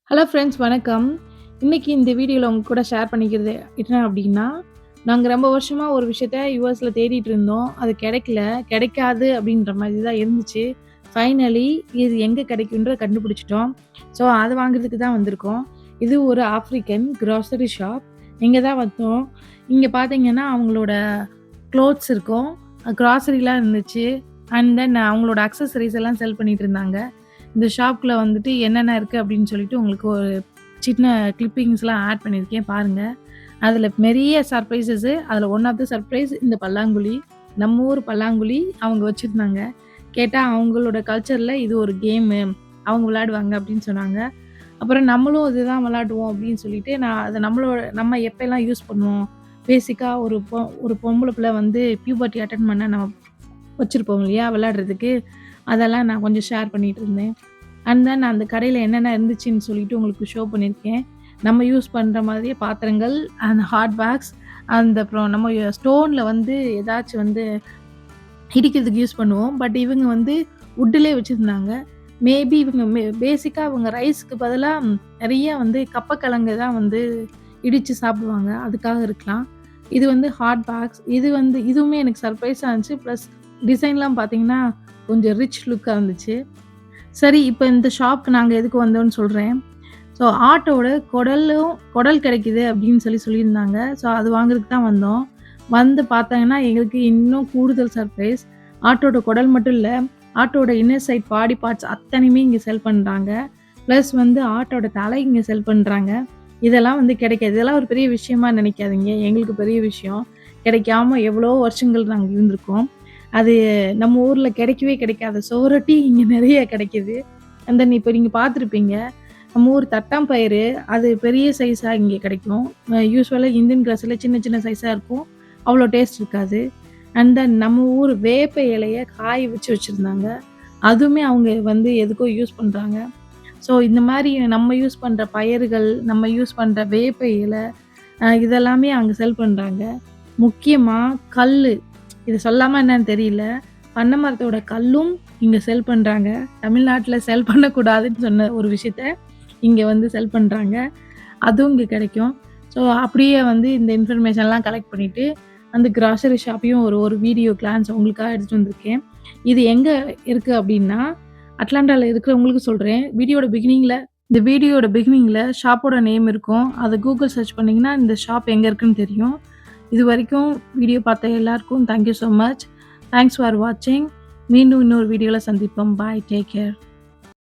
Hello friends வணக்கம். இன்னைக்கு இந்த வீடியோல உங்க கூட ஷேர் பண்ணிக்கிறது என்ன அப்டின்னா, நாங்க ரொம்ப வருஷமா ஒரு விஷயத்த யுஎஸ்ல தேடிட்டு இருந்தோம். அது கிடைக்கல. கிடைக்காது அப்டின்ற மாரி தான் இருந்துச்சு. ஃபைனலி இது எங்க கிடைக்கும்ன்றத கண்டுபிடிச்சுட்டோம். ஸோ அத வாங்குறதுக்கு தான் வந்திருக்கோம். இது ஒரு ஆஃப்ரிக்கன் கிராசரி ஷாப். இங்க தான் வந்தோம். இங்க பார்த்தீங்கன்னா, அவங்களோட க்ளோத்ஸ் இருக்கும். கிராசரிலாம் இருந்துச்சு. அண்ட் தென் அவங்களோட அக்சஸரீஸ் எல்லாம் செல் பண்ணிட்டு இருந்தாங்க. இந்த ஷாப்ல வந்துட்டு என்னென்ன இருக்கு அப்படின்னு சொல்லிட்டு உங்களுக்கு ஒரு சின்ன கிளிப்பிங்ஸ்லாம் ஆட் பண்ணியிருக்கேன் பாருங்க. அதில நெறைய சர்ப்ரைசஸு. அதில ஒன் ஆஃப் த சர்ப்ரைஸ் இந்த பல்லாங்குழி. நம்ம ஊர் பல்லாங்குழி அவங்க வச்சிருந்தாங்க. கேட்டா அவங்களோட கல்ச்சர்ல இது ஒரு கேமு. அவங்க விளையாடுவாங்க அப்படின்னு சொன்னாங்க. அப்புறம் நம்மளும் இதுதான் விளையாடுவோம் அப்படின்னு சொல்லிட்டு நான் அத நம்ம எப்பலாம் யூஸ் பண்ணுவோம். பேசிக்கா ஒரு பொம்பள பிள்ளை வந்து பியூபர்ட்டி அட்டெண்ட் பண்ண நம்ம வச்சிருப்போம் இல்லையா விளையாடுறதுக்கு. அதெல்லாம் நான் கொஞ்சம் ஷேர் பண்ணிட்டு இருந்தேன். அண்ட் தென் அந்த கடையில என்னென்ன இருந்துச்சுன்னு சொல்லிட்டு உங்களுக்கு ஷோ பண்ணியிருக்கேன். நம்ம யூஸ் பண்ற மாதிரியே பாத்திரங்கள், அந்த ஹாட் பேக்ஸ், அப்புறம் நம்ம ஸ்டோன்ல வந்து ஏதாச்சும் வந்து இடிக்கிறதுக்கு யூஸ் பண்ணுவோம். பட் இவங்க வந்து வுட்லயே வச்சிருந்தாங்க. மேபி இவங்க பேசிக்கா இவங்க ரைஸ்க்கு பதிலா நெறைய வந்து கப்பக்கிழங்கு தான் வந்து இடிச்சு சாப்பிடுவாங்க. அதுக்காக இருக்கலாம். இது வந்து ஹாட் பேக்ஸ். இது வந்து இதுவுமே எனக்கு சர்ப்ரைஸா இருந்துச்சு. பிளஸ் டிசைன்லாம் பார்த்தீங்கன்னா, கொஞ்சம் ரிச் லுக்கா இருந்துச்சு. சரி, இப்ப இந்த ஷாப்க்கு நாங்க எதுக்கு வந்தோம்ன்னு சொல்றேன். ஸோ ஆட்டோட குடல் கிடைக்குது அப்படின்னு சொல்லியிருந்தாங்க. ஸோ அது வாங்குறதுக்கு தான் வந்தோம். வந்து பார்த்தாங்கன்னா, எங்களுக்கு இன்னும் கூடுதல் சர்ப்ரைஸ். ஆட்டோட குடல் மட்டும் இல்ல, ஆட்டோட இன்னர் சைட் பாடி பார்ட்ஸ் அத்தனையுமே இங்க செல் பண்றாங்க. பிளஸ் வந்து ஆட்டோட தலை இங்க செல் பண்றாங்க. இதெல்லாம் வந்து கிடைக்காது. இதெல்லாம் ஒரு பெரிய விஷயமா நினைக்காதீங்க. எங்களுக்கு பெரிய விஷயம். கிடைக்காம எவ்வளோ வருஷங்கள் நாங்க இருந்திருக்கோம். அது நம்ம ஊர்ல கிடைக்கவே கிடைக்காத சுவரொட்டி இங்க நெறைய கிடைக்குது. அண்ட் தென் இப்ப நீங்க பார்த்துருப்பீங்க. நம்ம ஊர் தட்டாம்பயிறு அது பெரிய சைஸா இங்க கிடைக்கும். யூசுவலா இந்தியன் கிராசரில சின்ன சின்ன சைஸா இருக்கும். அவ்வளோ டேஸ்ட் இருக்காது. அண்ட் தென் நம்ம ஊர் வேப்ப இலைய காய வச்சிருந்தாங்க. அதுவுமே அவங்க வந்து எதுக்கோ யூஸ் பண்றாங்க. ஸோ இந்த மாரி நம்ம யூஸ் பண்ற பயறுகள், நம்ம யூஸ் பண்ற வேப்ப இல இதெல்லாமே அங்க செல் பண்றாங்க. முக்கியமா கல்லு. இது சொல்லாம என்னன்னு தெரியல. பனை மரத்தோட கல்லும் இங்க செல் பண்றாங்க. தமிழ்நாட்டுல செல் பண்ணக்கூடாதுன்னு சொன்ன ஒரு விஷயத்த இங்க வந்து செல் பண்றாங்க. அதுவும் இங்க கிடைக்கும். ஸோ அப்படியே வந்து இந்த இன்ஃபர்மேஷன்லாம் கலெக்ட் பண்ணிட்டு, அந்த கிராசரி ஷாப்பையும் ஒரு வீடியோ கிளான்ஸ் உங்களுக்காக எடுத்துட்டு வந்திருக்கேன். இது எங்க இருக்கு அப்படின்னா, அட்லாண்டால இருக்கிறவங்களுக்கு சொல்றேன். இந்த வீடியோட பிகினிங்ல ஷாப்போட நேம் இருக்கும். அத கூகுள் சர்ச் பண்ணீங்கன்னா, இந்த ஷாப் எங்க இருக்குன்னு தெரியும். இதுவரைக்கும் வீடியோ பார்த்த எல்லாருக்கும் thank you so much. Thanks for வாட்சிங். மீண்டும் இன்னொரு வீடியோல சந்திப்போம். பாய். Take care.